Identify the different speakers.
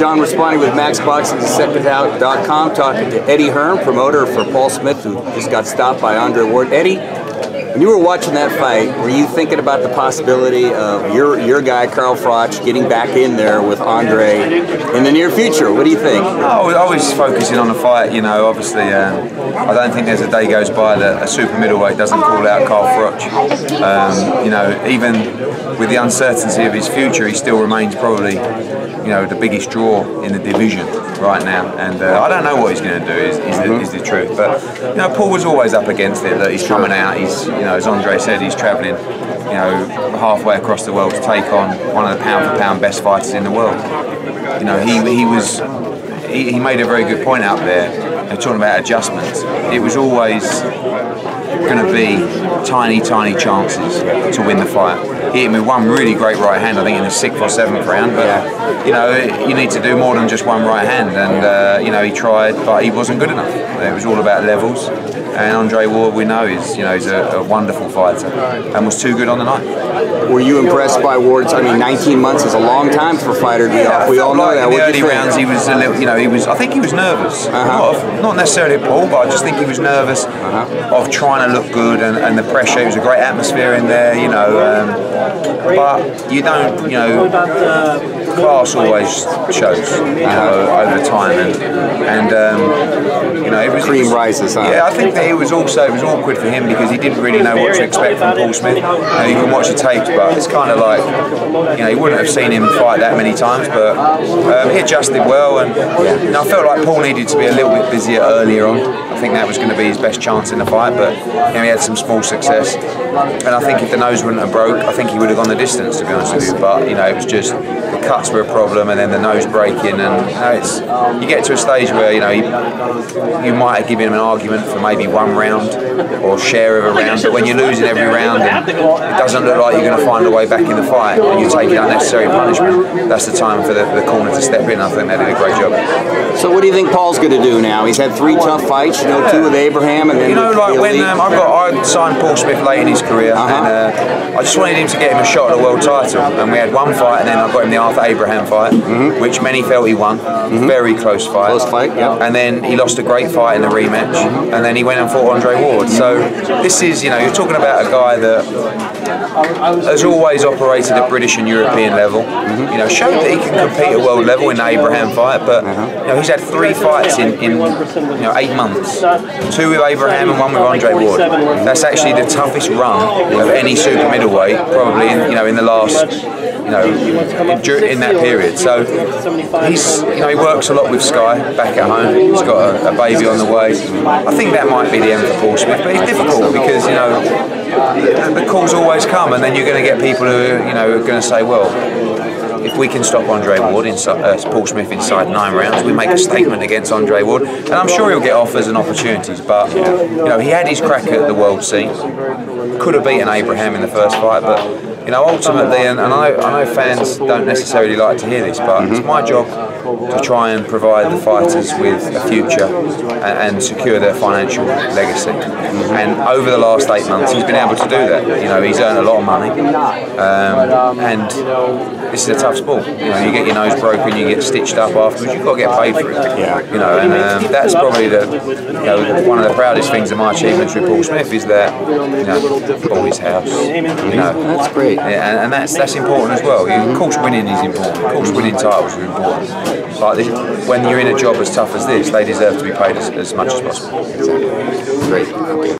Speaker 1: John Responding with MaxBoxingSecondHouse.com, talking to Eddie Hearn, promoter for Paul Smith, who just got stopped by Andre Ward. Eddie, when you were watching that fight, were you thinking about the possibility of your guy, Carl Froch, getting back in there with Andre in the near future? What do you think?
Speaker 2: I was focusing on the fight, you know, obviously. I don't think there's a day goes by that a super middleweight doesn't call out Carl Froch. You know, even with the uncertainty of his future, he still remains probably, you know, the biggest draw in the division right now. And I don't know what he's going to do, is the truth. But, you know, Paul was always up against it, that he's coming out, he's, you know, as Andre said, he's travelling, you know, halfway across the world to take on one of the pound-for-pound best fighters in the world. You know, he made a very good point out there, talking about adjustments. It was always going to be tiny chances to win the fight. He hit me with one really great right hand, I think in the 6th or 7th round, but you know, you need to do more than just one right hand, and you know, he tried, but he wasn't good enough. It was all about levels, and Andre Ward, we know, is, you know, he's a wonderful fighter and was too good on the night.
Speaker 1: Were you impressed by Ward's? I mean, 19 months is a long time for a fighter. We all know that.
Speaker 2: In the early rounds, he was a little, you know, I think he was nervous. Not necessarily at Paul, but I just think he was nervous of trying to look good and the pressure. It was a great atmosphere in there, you know. But you don't, you know, class always shows, you know, over time, and you know, it was
Speaker 1: cream rises.
Speaker 2: Yeah, I think that it was awkward for him because he didn't really know what to expect from Paul Smith. You know, you can watch the tapes, but it's kind of like, you know, you wouldn't have seen him fight that many times, but he adjusted well, and you know, I felt like Paul needed to be a little bit busier earlier on. I think that was going to be his best chance in the fight, but you know, he had some small success, and I think if the nose wouldn't have broke, I think he would have gone the distance, to be honest with you. But you know, it was just the cuts were a problem, and then the nose breaking, and you know, you get to a stage where, you know, you might have given him an argument for maybe one round or share of a round, but when you're losing every round and it doesn't look like you're going to find a way back in the fight and you're taking unnecessary punishment, that's the time for the corner to step in. I think they did a great job.
Speaker 1: So what do you think Paul's going to do now? He's had 3 tough fights, you know, 2 with Abraham, and then
Speaker 2: you know, like when I signed Paul Smith late in his career, and I just wanted him to get him a shot at the world title, and we had one fight, and then I got him the Arthur Abraham fight, which many felt he won. Very close fight.
Speaker 1: Close fight, yeah.
Speaker 2: And then he lost a great fight in the rematch, and then he went and fought Andre Ward. So this is, you know, you're talking about a guy that has always operated at British and European level. You know, showed that he can compete at world level in the Abraham fight, but you know, he's had 3 fights in you know, 8 months. 2 with Abraham and 1 with Andre Ward. That's actually the toughest run of any super middleweight, probably in, you know, in the last, you know, in that period. So he's, you know, he works a lot with Sky back at home. He's got a baby on the way. I think that might be the end for Paul Smith, but it's difficult because, you know, the calls always come, and then you're going to get people who, you know, are going to say, well, if we can stop Andre Ward, Paul Smith inside 9 rounds, we make a statement against Andre Ward, and I'm sure he'll get offers and opportunities. But you know, he had his crack at the world scene. Could have beaten Abraham in the first fight, but you know, ultimately, and I know fans don't necessarily like to hear this, but it's my job to try and provide the fighters with a future and secure their financial legacy. And over the last 8 months, he's been able to do that. You know, he's earned a lot of money, and this is a tough sport. You know, you get your nose broken, you get stitched up afterwards. You've got to get paid for it. You know, and that's probably one of the proudest things of my achievements with Paul Smith is that, you know, bought his house. You know,
Speaker 1: that's great.
Speaker 2: Yeah, and that's important as well. Of course, winning is important. Of course, winning titles are important. Like this, when you're in a job as tough as this, they deserve to be paid as much as possible.
Speaker 1: Exactly. Great.